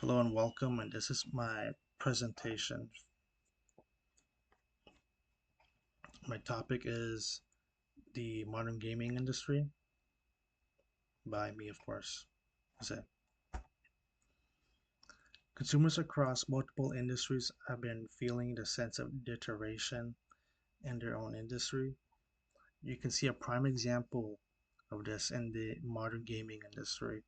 Hello and welcome, and this is my presentation. My topic is the modern gaming industry, by me, of course. Is it? Consumers across multiple industries have been feeling the sense of deterioration in their own industry. You can see a prime example of this in the modern gaming industry.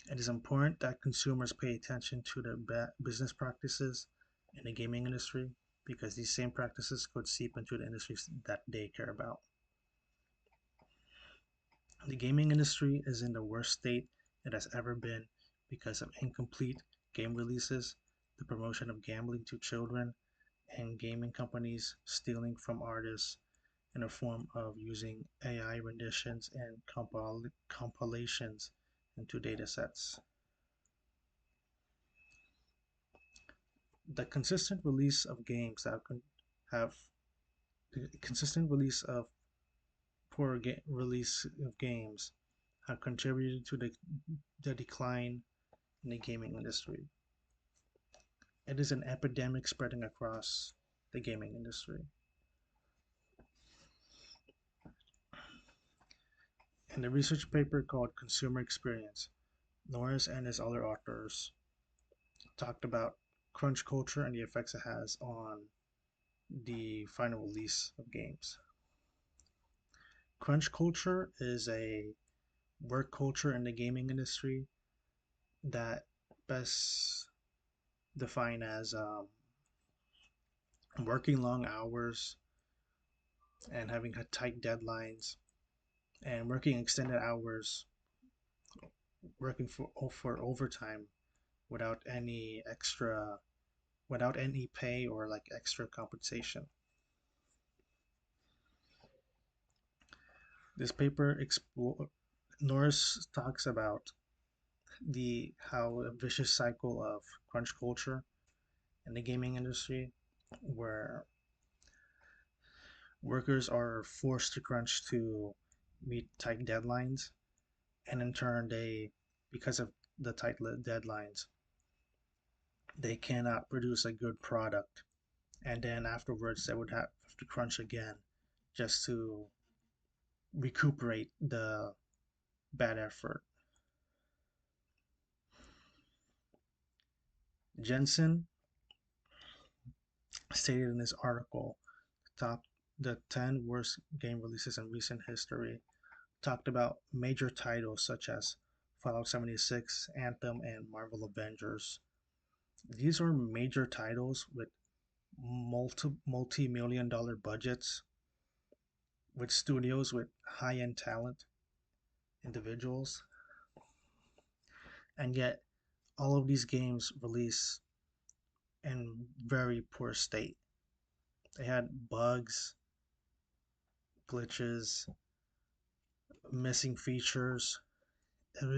It is important that consumers pay attention to the business practices in the gaming industry because these same practices could seep into the industries that they care about. The gaming industry is in the worst state it has ever been because of incomplete game releases, the promotion of gambling to children, and gaming companies stealing from artists in the form of using AI renditions and compilations into datasets. The consistent release of games that have the consistent release of release of games have contributed to the decline in the gaming industry. It is an epidemic spreading across the gaming industry. In the research paper called Consumer Experience, Norris and his other authors talked about crunch culture and the effects it has on the final release of games. Crunch culture is a work culture in the gaming industry that best defined as working long hours and having tight deadlines and working extended hours, working for overtime without any extra, without any pay or like extra compensation. This paper Norris talks about the how a vicious cycle of crunch culture in the gaming industry, where workers are forced to crunch to meet tight deadlines, and in turn they, because of the tight deadlines, they cannot produce a good product, and then afterwards they would have to crunch again just to recuperate the bad effort. Jensen stated in his article, top the 10 worst game releases in recent history, talked about major titles such as Fallout 76, Anthem, and Marvel Avengers. These are major titles with multi-million dollar budgets, with studios with high-end talent, individuals, and yet all of these games release in very poor state. They had bugs, glitches, missing features.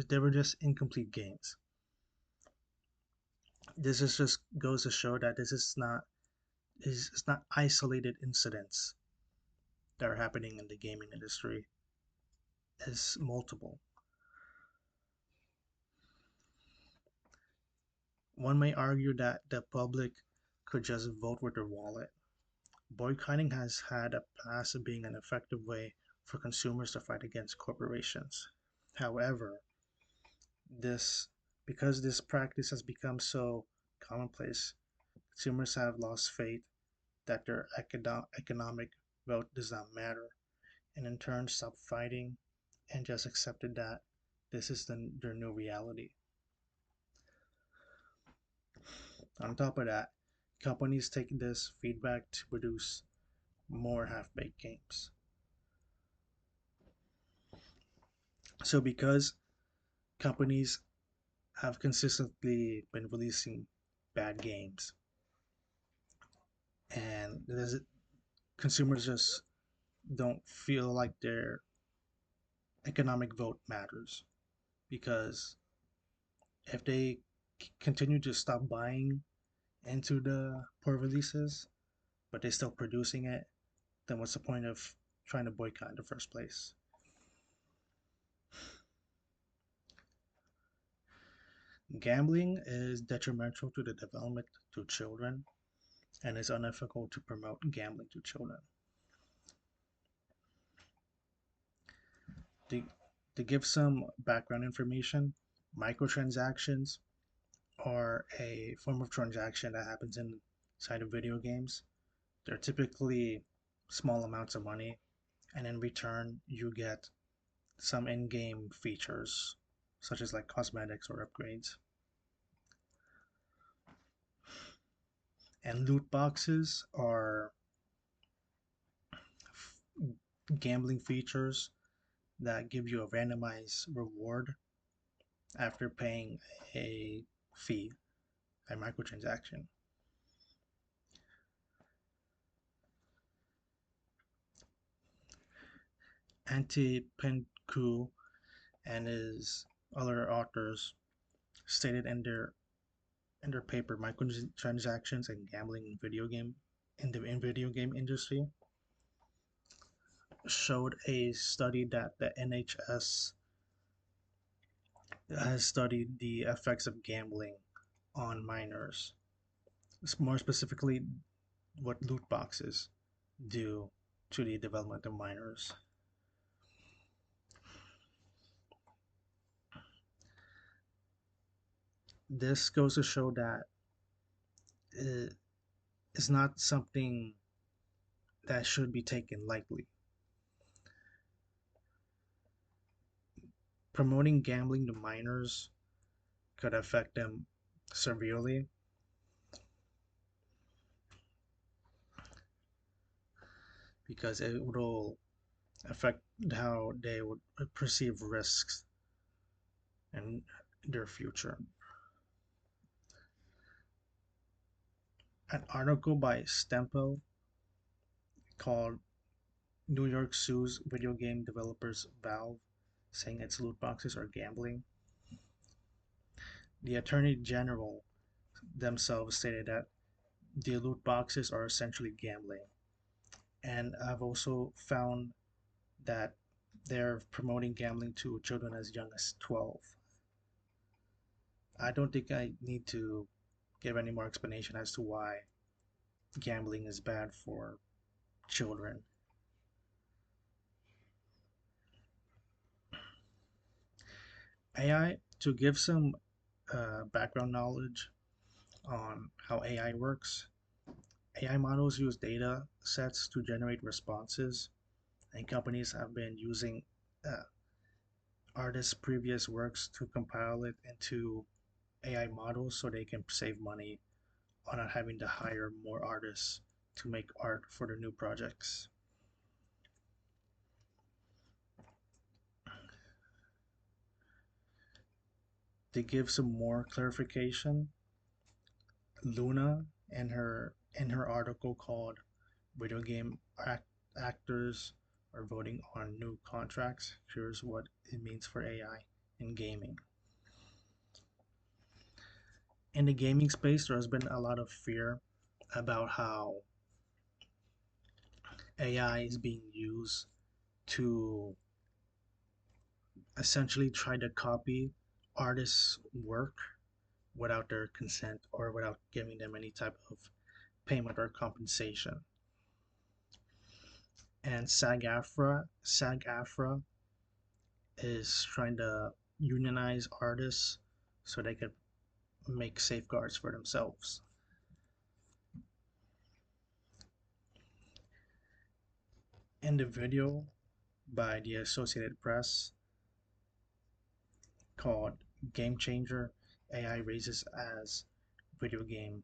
They were just incomplete games. This is just goes to show that this is not it's not isolated incidents that are happening in the gaming industry. It's multiple. One may argue that the public could just vote with their wallet. Boycotting has had a past of being an effective way for consumers to fight against corporations. However, this because this practice has become so commonplace, consumers have lost faith that their economic vote does not matter, and in turn stopped fighting and just accepted that this is their new reality. On top of that, companies take this feedback to produce more half-baked games. So because companies have consistently been releasing bad games, and consumers just don't feel like their economic vote matters, because if they continue to stop buying into the poor releases but they're still producing it, then what's the point of trying to boycott in the first place? Gambling is detrimental to the development to children and is unethical to promote gambling to children. To, to give some background information, microtransactions are a form of transaction that happens inside of video games. They're typically small amounts of money, and in return, you get some in game features, such as like cosmetics or upgrades. And loot boxes are gambling features that give you a randomized reward after paying a fee, a microtransaction. Antti Penku and his other authors stated in their paper microtransactions and gambling in video game industry showed a study that the NHS has studied the effects of gambling on minors. More specifically, what loot boxes do to the development of minors. This goes to show that it's not something that should be taken lightly. Promoting gambling to minors could affect them severely because it will affect how they would perceive risks in their future. An article by Stempel called New York Sues Video Game Developers Valve, saying its loot boxes are gambling. The Attorney General themselves stated that the loot boxes are essentially gambling. And I've also found that they're promoting gambling to children as young as 12. I don't think I need to give any more explanation as to why gambling is bad for children. AI, to give some background knowledge on how AI works, AI models use data sets to generate responses, and companies have been using uh, artists' previous works to compile it into AI models so they can save money on not having to hire more artists to make art for their new projects. To give some more clarification, Luna in her article called "Video Game Actors Are Voting on New Contracts," here's what it means for AI in gaming. In the gaming space, there has been a lot of fear about how AI is being used to essentially try to copy artists' work without their consent or without giving them any type of payment or compensation. And SAG-AFTRA is trying to unionize artists so they could make safeguards for themselves. In the video by the Associated Press called "Game Changer: AI Raises as Video Game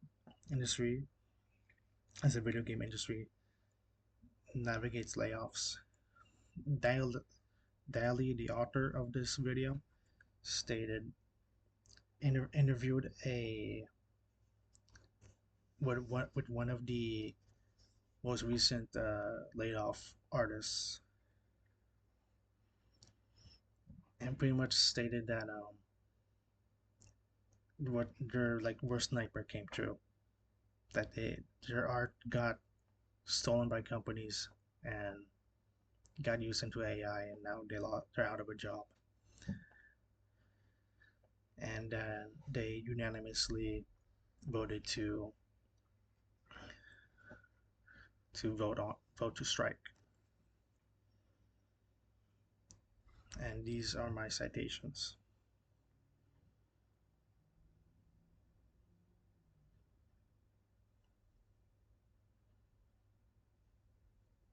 Industry as a Video Game Industry Navigates Layoffs," Daly, the author of this video, stated interviewed a with one of the most recent laid off artists, and pretty much stated that what their like worst nightmare came true, that their art got stolen by companies and got used into AI, and now they're out of a job. and then they unanimously voted to vote to strike. And these are my citations.